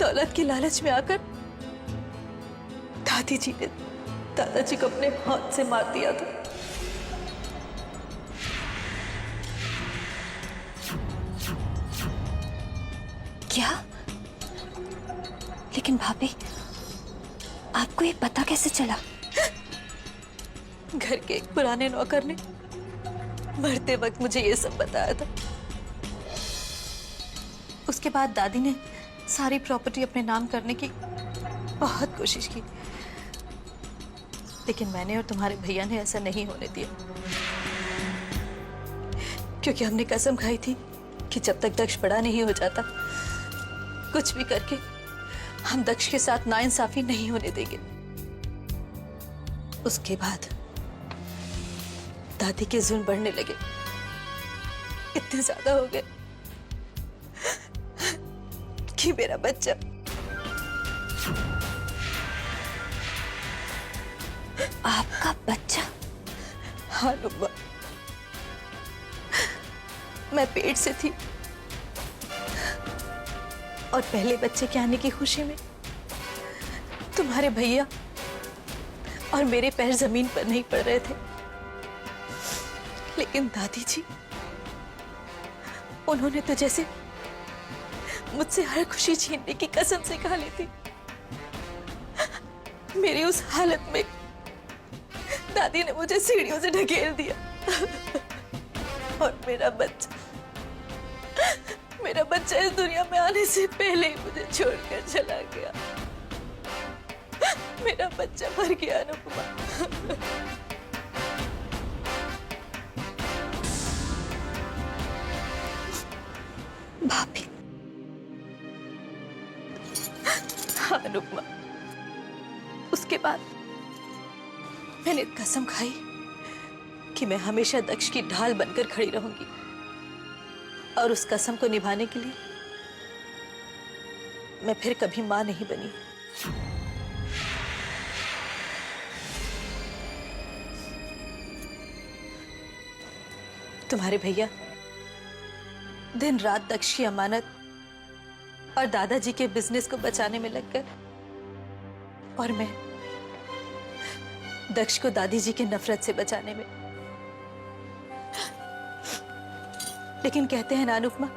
दौलत के लालच में आकर दादी जी ने दादाजी को अपने हाथ से मार दिया था। क्या? लेकिन भाभी, आपको ये पता कैसे चला? घर के एक पुराने नौकर ने मरते वक्त मुझे ये सब बताया था। उसके बाद दादी ने सारी प्रॉपर्टी अपने नाम करने की बहुत कोशिश की, लेकिन मैंने और तुम्हारे भैया ने ऐसा नहीं होने दिया, क्योंकि हमने कसम खाई थी कि जब तक दक्ष बड़ा नहीं हो जाता, कुछ भी करके हम दक्ष के साथ नाइंसाफी नहीं होने देंगे। उसके बाद दादी के जुल्म बढ़ने लगे, इतने ज्यादा हो गए कि मेरा बच्चा आपका बच्चा? हाँ नुब्बा, मैं पेट से थी और पहले बच्चे के आने की खुशी में तुम्हारे भैया और मेरे पैर जमीन पर नहीं पड़ रहे थे, लेकिन दादी जी, उन्होंने तो जैसे मुझसे हर खुशी छीनने की कसम से खा ली थी। मेरी उस हालत में दादी ने मुझे सीढ़ियों से ढकेल दिया और मेरा बच्चा इस दुनिया में आने से पहले ही मुझे छोड़कर चला गया। मेरा बच्चा मर गया अनुपमा। भाभी, हाँ अनुपमा, उसके बाद मैंने कसम खाई कि मैं हमेशा दक्ष की ढाल बनकर खड़ी रहूंगी, और उस कसम को निभाने के लिए मैं फिर कभी मां नहीं बनी। तुम्हारे भैया दिन रात दक्ष की अमानत और दादाजी के बिजनेस को बचाने में लग गए, और मैं दक्ष को दादी जी के नफरत से बचाने में। लेकिन कहते हैं ना अनुपमा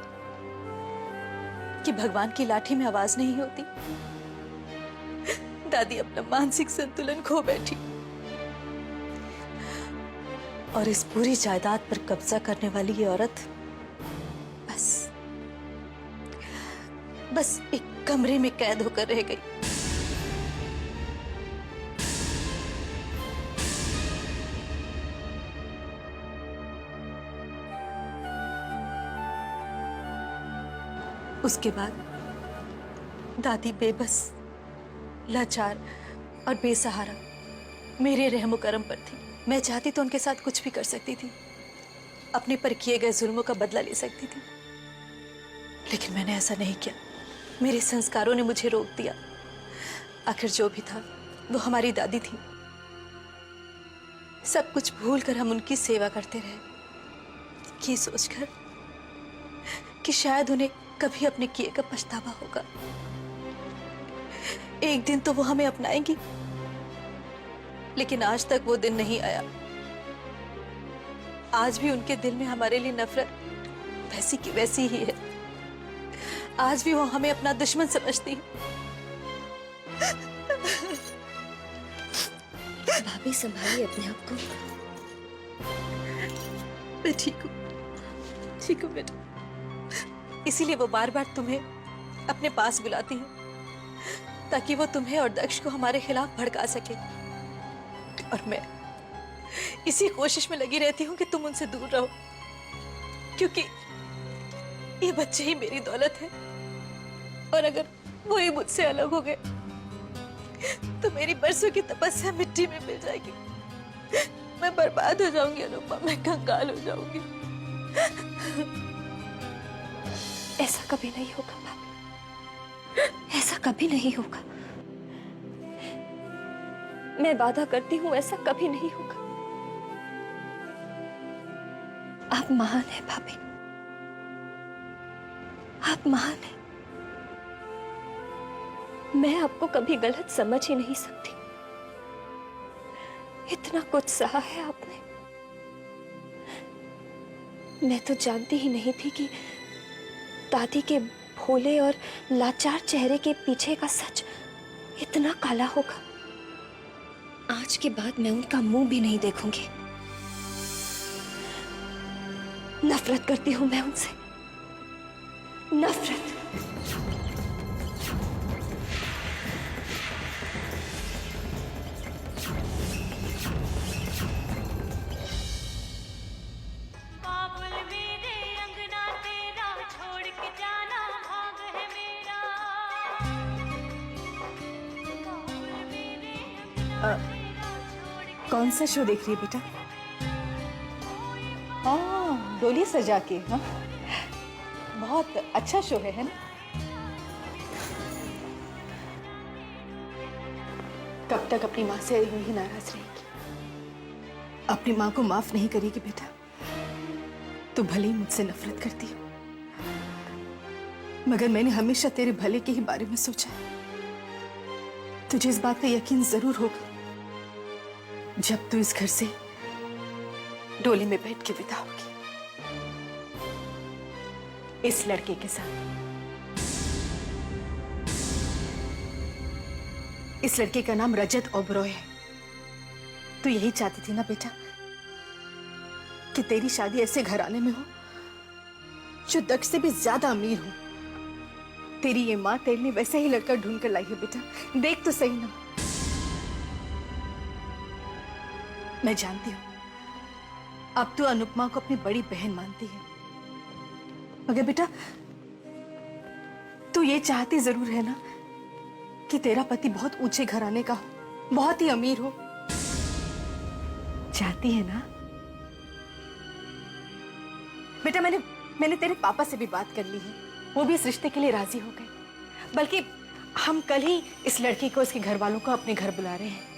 कि भगवान की लाठी में आवाज नहीं होती। दादी अपना मानसिक संतुलन खो बैठी और इस पूरी जायदाद पर कब्जा करने वाली ये औरत बस एक कमरे में कैद होकर रह गई। उसके बाद दादी बेबस, लाचार और बेसहारा मेरे रहमो करम पर थी। मैं चाहती तो उनके साथ कुछ भी कर सकती थी, अपने पर किए गए जुल्मों का बदला ले सकती थी, लेकिन मैंने ऐसा नहीं किया। मेरे संस्कारों ने मुझे रोक दिया। आखिर जो भी था वो हमारी दादी थी। सब कुछ भूलकर हम उनकी सेवा करते रहे, ये सोचकर कि शायद उन्हें कभी अपने किए का पछतावा होगा। एक दिन तो वो हमें अपनाएंगी, लेकिन आज तक वो दिन नहीं आया। आज भी उनके दिल में हमारे लिए नफरत वैसी की वैसी ही है। आज भी वो हमें अपना दुश्मन समझती है। भाभी, संभालिए अपने आप को। मैं ठीक हूँ बेटा। इसीलिए वो बार बार तुम्हें अपने पास बुलाती है, ताकि वो तुम्हें और दक्ष को हमारे खिलाफ भड़का सके। और मैं इसी कोशिश में लगी रहती हूँ कि तुम उनसे दूर रहो, क्योंकि ये बच्चे ही मेरी दौलत है, और अगर वो ही मुझसे अलग हो गए तो मेरी बरसों की तपस्या मिट्टी में मिल जाएगी। मैं बर्बाद हो जाऊंगी अनुपमा, मैं कंगाल हो जाऊंगी। ऐसा कभी नहीं होगा भाभी, ऐसा कभी नहीं होगा। मैं वादा करती हूं, ऐसा कभी नहीं होगा। आप महान हैं भाभी, आप महान हैं। मैं आपको कभी गलत समझ ही नहीं सकती। इतना कुछ सहा है आपने। मैं तो जानती ही नहीं थी कि दादी के भोले और लाचार चेहरे के पीछे का सच इतना काला होगा। आज के बाद मैं उनका मुंह भी नहीं देखूंगी। नफरत करती हूं मैं उनसे, नफरत। कौन सा शो देख रही है बेटा? हाँ, डोली सजा के। हाँ, बहुत अच्छा शो है ना? कब तक अपनी माँ से यूं ही नाराज रहेगी? अपनी माँ को माफ नहीं करेगी बेटा तो भले ही मुझसे नफरत करती है, मगर मैंने हमेशा तेरे भले के ही बारे में सोचा है। तुझे इस बात का यकीन जरूर होगा जब तू इस घर से डोली में बैठ के विदा होगी, इस लड़के के साथ। इस लड़के का नाम रजत ओबरॉय है। तू यही चाहती थी ना बेटा कि तेरी शादी ऐसे घराने में हो जो दक्ष से भी ज्यादा अमीर हो। तेरी ये माँ तेरे लिए वैसे ही लड़का ढूंढ कर लाई है बेटा, देख तो सही ना। मैं जानती हूं अब तू अनुपमा को अपनी बड़ी बहन मानती है, मगर बेटा तू ये चाहती जरूर है ना कि तेरा पति बहुत ऊंचे घराने का हो, बहुत ही अमीर हो। चाहती है ना बेटा? मैंने तेरे पापा से भी बात कर ली है, वो भी इस रिश्ते के लिए राजी हो गए। बल्कि हम कल ही इस लड़की को, इसके घर वालों को अपने घर बुला रहे हैं।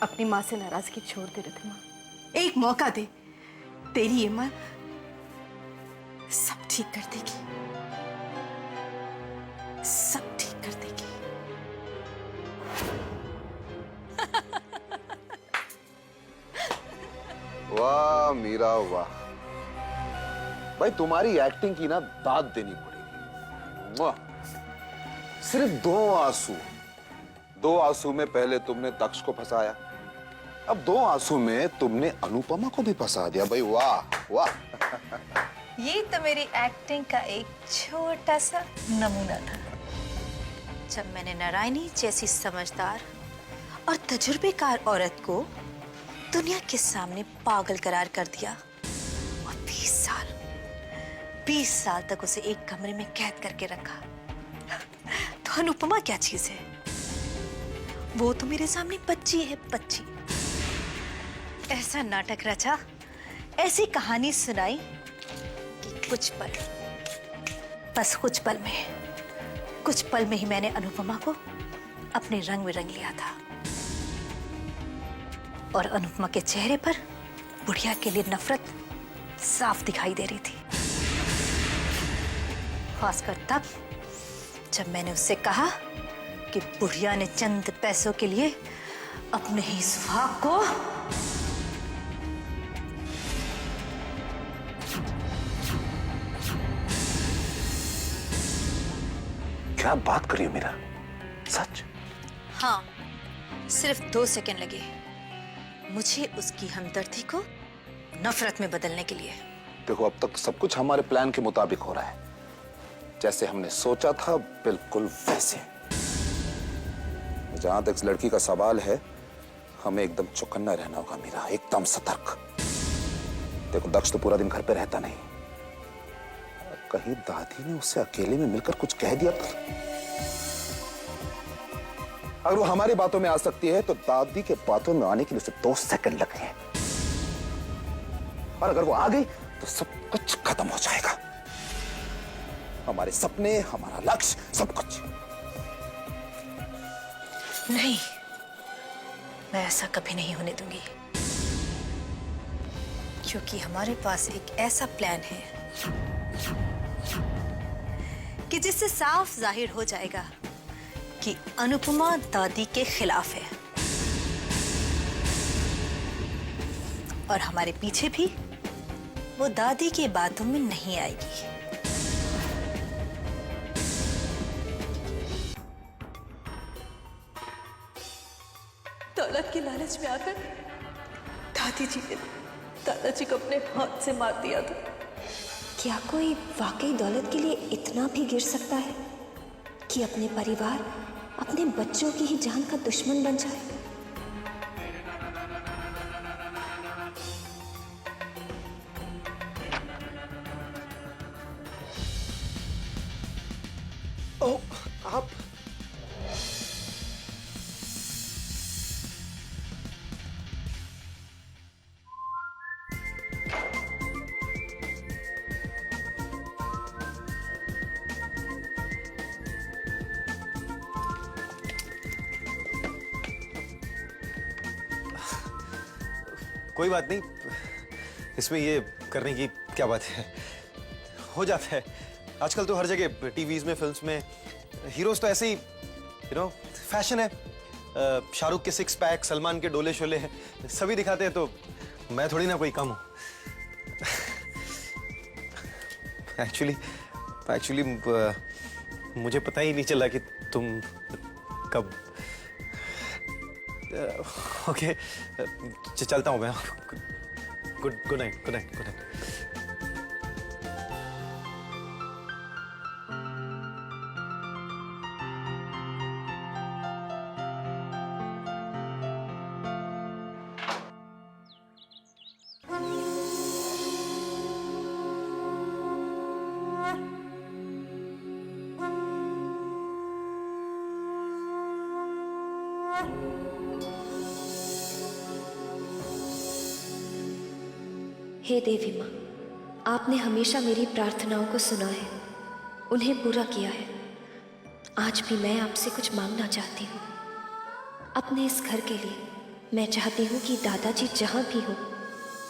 अपनी माँ से नाराजगी छोड़ दे रिद्धिमा, एक मौका दे। तेरी ये माँ सब ठीक कर देगी, सब ठीक कर देगी। वाह मीरा वाह, भाई तुम्हारी एक्टिंग की ना दाद देनी पड़ेगी। वाह, सिर्फ दो आंसू में पहले तुमने दक्ष को फंसाया, अब 2 आंसू में तुमने अनुपमा को भी फंसा दिया। भाई वाह वाह। ये तो मेरी एक्टिंग का एक छोटा सा नमूना था। जब मैंने नारायणी जैसी समझदार और तजुर्बेकार औरत को दुनिया के सामने पागल करार कर दिया और 20 साल तक उसे एक कमरे में कैद करके रखा, तो अनुपमा क्या चीज है? वो तो मेरे सामने बच्ची है, बच्ची। ऐसा नाटक रचा, ऐसी कहानी सुनाई कि बस कुछ पल में ही मैंने अनुपमा को अपने रंग में रंग लिया था। और अनुपमा के चेहरे पर बुढ़िया के लिए नफरत साफ दिखाई दे रही थी, खासकर तब जब मैंने उससे कहा कि बुढ़िया ने चंद पैसों के लिए अपने ही सुहाग को क्या बात करी हो मीरा? सच? हाँ, सिर्फ 2 सेकंड लगे मुझे उसकी हमदर्दी को नफरत में बदलने के लिए। देखो, अब तक सब कुछ हमारे प्लान के मुताबिक हो रहा है, जैसे हमने सोचा था बिल्कुल वैसे। जहां तक इस लड़की का सवाल है, हमें एकदम चौकन्ना रहना होगा मीरा, एकदम सतर्क। देखो, दक्ष तो पूरा दिन घर पे रहता नहीं, कहीं दादी ने उससे अकेले में मिलकर कुछ कह दिया तो? अगर वो हमारी बातों में आ सकती है तो दादी के बातों में आने के लिए उसे 2 सेकंड लगे हैं, और अगर वो आ गई तो सब कुछ खत्म हो जाएगा। हमारे सपने, हमारा लक्ष्य, सब कुछ। नहीं, मैं ऐसा कभी नहीं होने दूंगी, क्योंकि हमारे पास एक ऐसा प्लान है कि जिससे साफ जाहिर हो जाएगा कि अनुपमा दादी के खिलाफ है। और हमारे पीछे भी वो दादी की बातों में नहीं आएगी। दौलत के लालच में आकर दादी जी ने दादाजी को अपने हाथ से मार दिया था। क्या कोई वाकई दौलत के लिए इतना भी गिर सकता है कि अपने परिवार, अपने बच्चों की ही जान का दुश्मन बन जाए? ओ, आप कोई बात नहीं, इसमें ये करने की क्या बात है, हो जाता है। आजकल तो हर जगह टीवीज में, फिल्म्स में हीरोज तो ऐसे ही फैशन है। शाहरुख के 6 पैक, सलमान के डोले शोले हैं, सभी दिखाते हैं, तो मैं थोड़ी ना कोई कम हूँ। एक्चुअली मुझे पता ही नहीं चला कि तुम कब। ओके, चलता हूँ मैं। Good night. हे देवी माँ, आपने हमेशा मेरी प्रार्थनाओं को सुना है, उन्हें पूरा किया है। आज भी मैं आपसे कुछ मांगना चाहती हूँ। अपने इस घर के लिए मैं चाहती हूँ कि दादाजी जहाँ भी हो,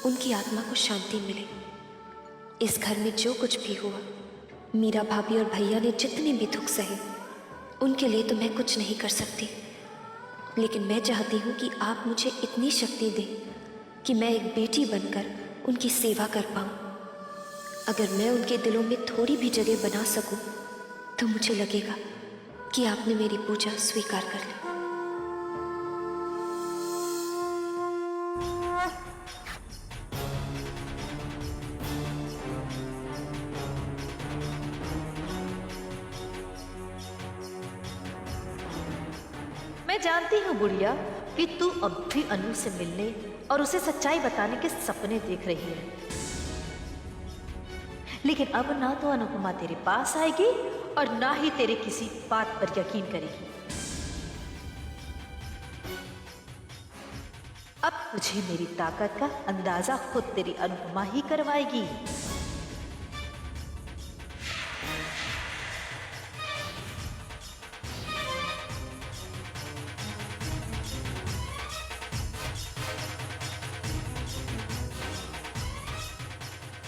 उनकी आत्मा को शांति मिले। इस घर में जो कुछ भी हुआ, मीरा भाभी और भैया ने जितने भी दुख सहे, उनके लिए तो मैं कुछ नहीं कर सकती, लेकिन मैं चाहती हूँ कि आप मुझे इतनी शक्ति दें कि मैं एक बेटी बनकर उनकी सेवा कर पाऊँ। अगर मैं उनके दिलों में थोड़ी भी जगह बना सकूँ, तो मुझे लगेगा कि आपने मेरी पूजा स्वीकार कर ली। मैं जानती हूँ बुढ़िया कि तू अब भी अनु से मिलने और उसे सच्चाई बताने के सपने देख रही है, लेकिन अब ना तो अनुपमा तेरे पास आएगी और ना ही तेरे किसी बात पर यकीन करेगी। अब तुझे मेरी ताकत का अंदाजा खुद तेरी अनुपमा ही करवाएगी।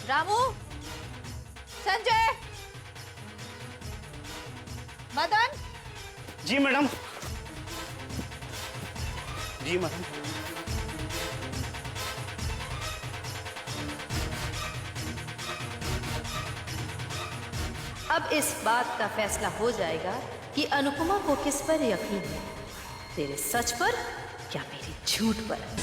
रामू, संजय, मदन। जी मैडम। जी मैडम। अब इस बात का फैसला हो जाएगा कि अनुपमा को किस पर यकीन है, तेरे सच पर या मेरे झूठ पर।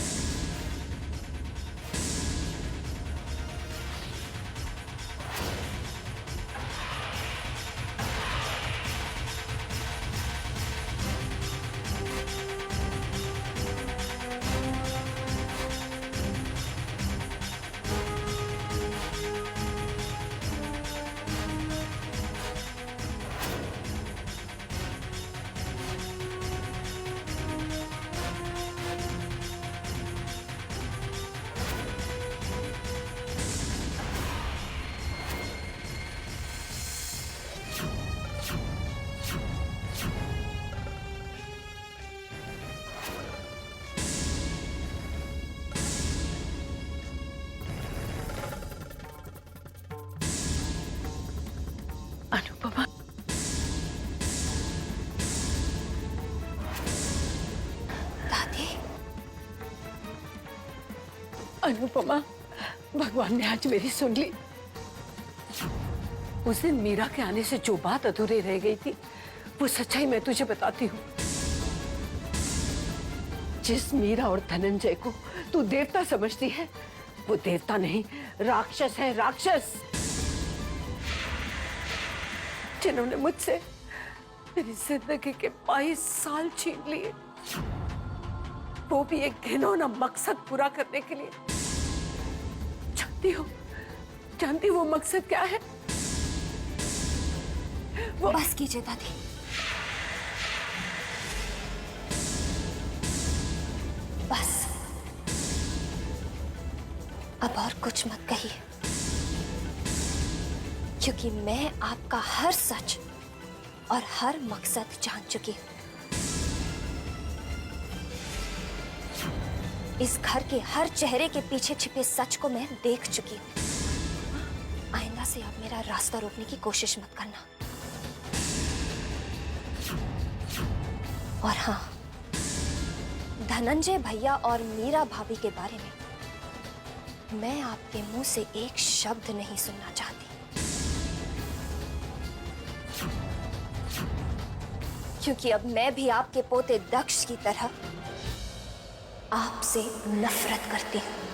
अनुपमा, भगवान ने आज मेरी सुन ली। उस दिन मीरा के आने से जो बात अधूरी रह गई थी, वो सच्चाई मैं तुझे बताती हूँ। जिस मीरा और धनंजय को तू देवता समझती है, वो देवता नहीं, राक्षस है, राक्षस। जिन्होंने मुझसे मेरी जिंदगी के 22 साल छीन लिए, वो भी एक घिनौना मकसद पूरा करने के लिए। जानती हो वो मकसद क्या है? बस कीजिए दादी। बस अब और कुछ मत कहिए, क्योंकि मैं आपका हर सच और हर मकसद जान चुकी हूं। इस घर के हर चेहरे के पीछे छिपे सच को मैं देख चुकी हूं। आइंदा से आप मेरा रास्ता रोकने की कोशिश मत करना। और हाँ, धनंजय भैया और मीरा भाभी के बारे में मैं आपके मुंह से एक शब्द नहीं सुनना चाहती, क्योंकि अब मैं भी आपके पोते दक्ष की तरह आपसे नफरत करती हूं।